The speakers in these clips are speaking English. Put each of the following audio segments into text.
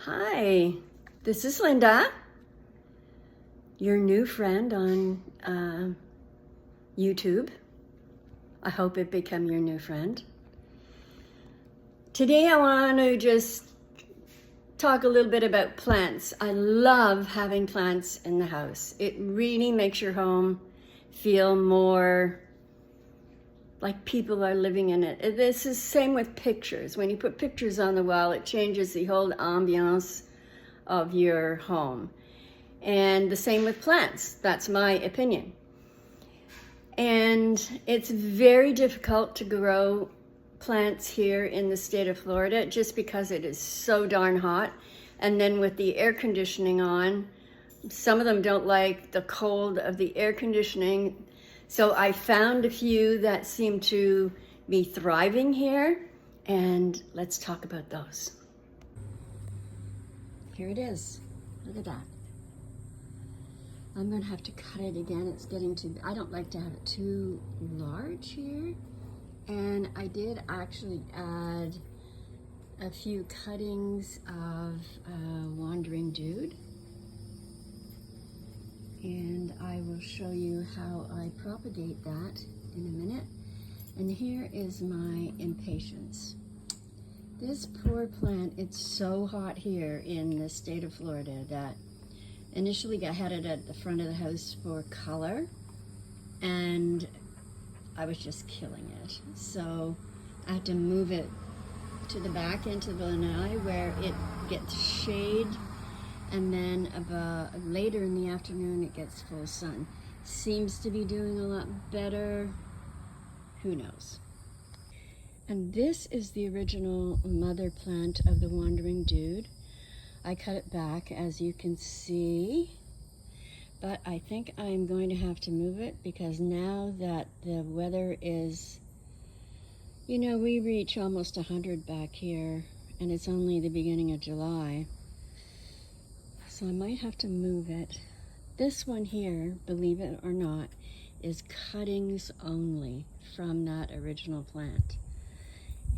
Hi, this is Linda, your new friend on YouTube. I hope it become your new friend. Today I want to just talk a little bit about plants. I love having plants in the house. It really makes your home feel more like people are living in it. This is same with pictures. When you put pictures on the wall, it changes the whole ambiance of your home. And the same with plants. That's my opinion. And it's very difficult to grow plants here in the state of Florida just because it is so darn hot. And then with the air conditioning on, some of them don't like the cold of the air conditioning. So I found a few that seem to be thriving here, and let's talk about those. Here it is. Look at that. I'm gonna have to cut it again. It's getting too, I don't like to have it too large here. And I did actually add a few cuttings of Wandering Dude. And I will show you how I propagate that in a minute. And here is my impatiens. This poor plant, it's so hot here in the state of Florida that initially I had it at the front of the house for color, and I was just killing it. So I had to move it to the back into the lanai where it gets shade, and then about later in the afternoon it gets full sun. Seems to be doing a lot better. Who knows? And this is the original mother plant of the Wandering Dude. I cut it back, as you can see, but I think I'm going to have to move it because now that the weather is, you know, we reach almost 100 back here and it's only the beginning of July. So I might have to move it. This one here, believe it or not, is cuttings only from that original plant.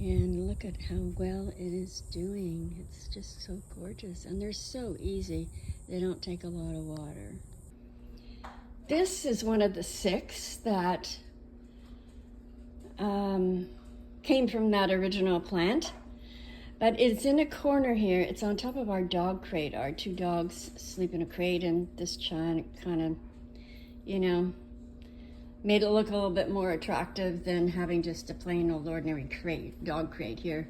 And look at how well it is doing. It's just so gorgeous. And they're so easy. They don't take a lot of water. This is one of the 6 that came from that original plant. But it's in a corner here. It's on top of our dog crate. Our 2 dogs sleep in a crate, and this kind of, you know, made it look a little bit more attractive than having just a plain old ordinary crate, dog crate here.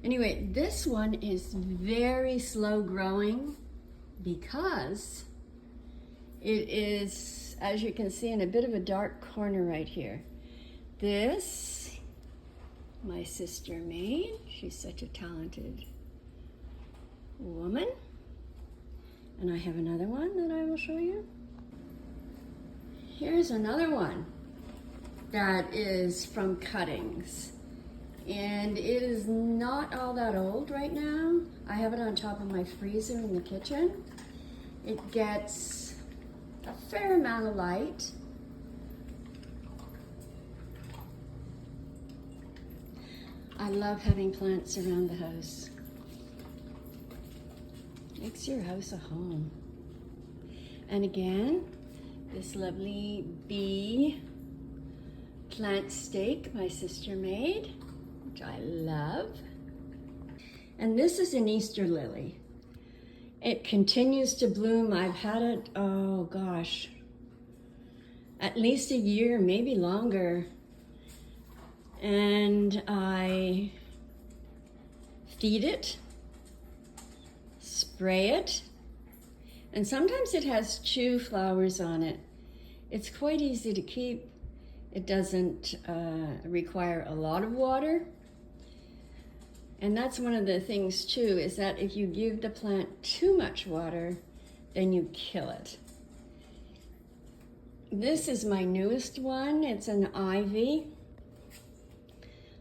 Anyway, this one is very slow growing because it is, as you can see, in a bit of a dark corner right here. This, my sister made. She's such a talented woman. And I have another one that I will show you. Here's another one that is from cuttings. And it is not all that old right now. I have it on top of my freezer in the kitchen. It gets a fair amount of light. I love having plants around the house. Makes your house a home. And again, this lovely bee plant stake my sister made, which I love. And this is an Easter lily. It continues to bloom. I've had it, oh gosh, at least a year, maybe longer. And I feed it, spray it, and sometimes it has chew flowers on it. It's quite easy to keep. It doesn't require a lot of water. And that's one of the things too, is that if you give the plant too much water, then you kill it. This is my newest one. It's an ivy.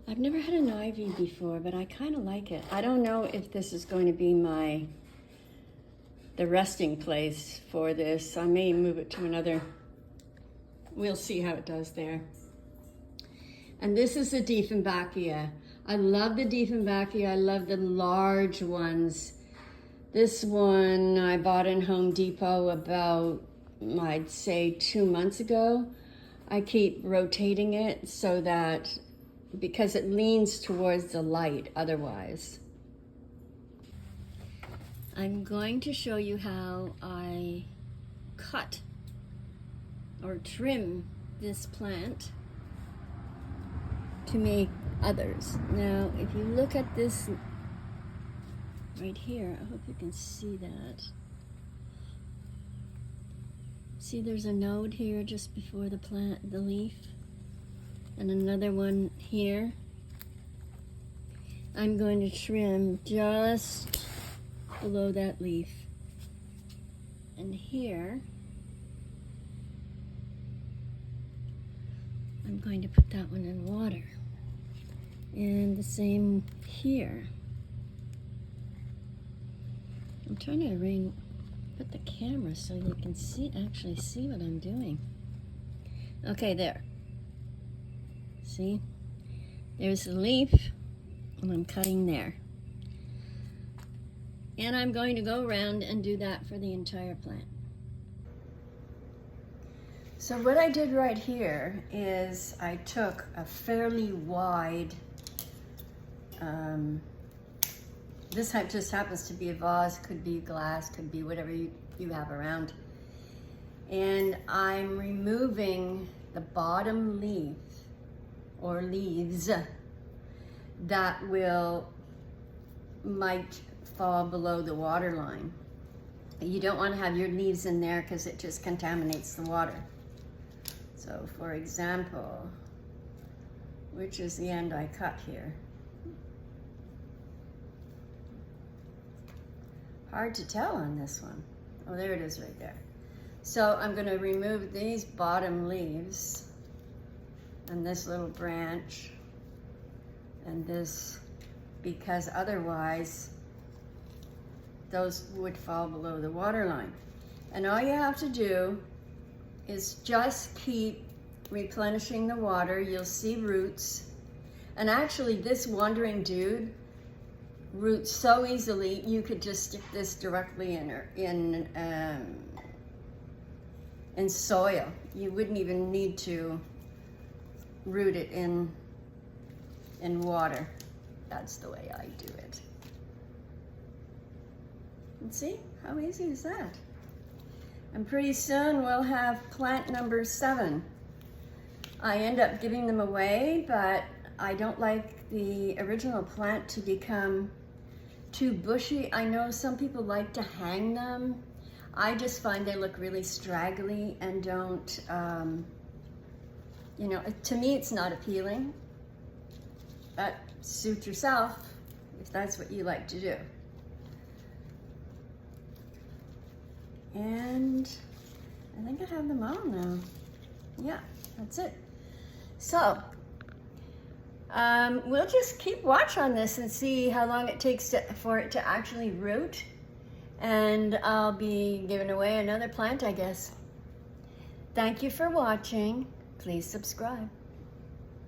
I've never had an ivy before, but I kind of like it. I don't know if this is going to be the resting place for this. I may move it to another. We'll see how it does there. And this is a Dieffenbachia. I love the Dieffenbachia. I love the large ones This one I bought in Home Depot about, I'd say 2 months ago. I keep rotating it so that, because it leans towards the light otherwise. I'm going to show you how I cut or trim this plant to make others. Now, if you look at this right here, I hope you can see that. See, there's a node here just before the plant, the leaf, and another one here. I'm going to trim just below that leaf. And here, I'm going to put that one in water. And the same here. I'm trying to put the camera so you can actually see what I'm doing. Okay, there. See? There's the leaf, and I'm cutting there. And I'm going to go around and do that for the entire plant. So what I did right here is I took a fairly wide, this just happens to be a vase, could be glass, could be whatever you have around. And I'm removing the bottom leaf or leaves that might fall below the water line. You don't want to have your leaves in there because it just contaminates the water. So for example, which is the end I cut here? Hard to tell on this one. Oh, there it is right there. So I'm going to remove these bottom leaves and this little branch and this, because otherwise those would fall below the water line. And all you have to do is just keep replenishing the water. You'll see roots. And actually this wandering dude roots so easily, you could just stick this directly in soil. You wouldn't even need to root it in water. That's the way I do it. And see, how easy is that? And pretty soon we'll have plant number 7. I end up giving them away, but I don't like the original plant to become too bushy. I know some people like to hang them. I just find they look really straggly and don't, you know, to me it's not appealing. But suit yourself if that's what you like to do. And I think I have them all now. Yeah, that's it. So, we'll just keep watch on this and see how long it takes for it to actually root. And I'll be giving away another plant, I guess. Thank you for watching. Please subscribe.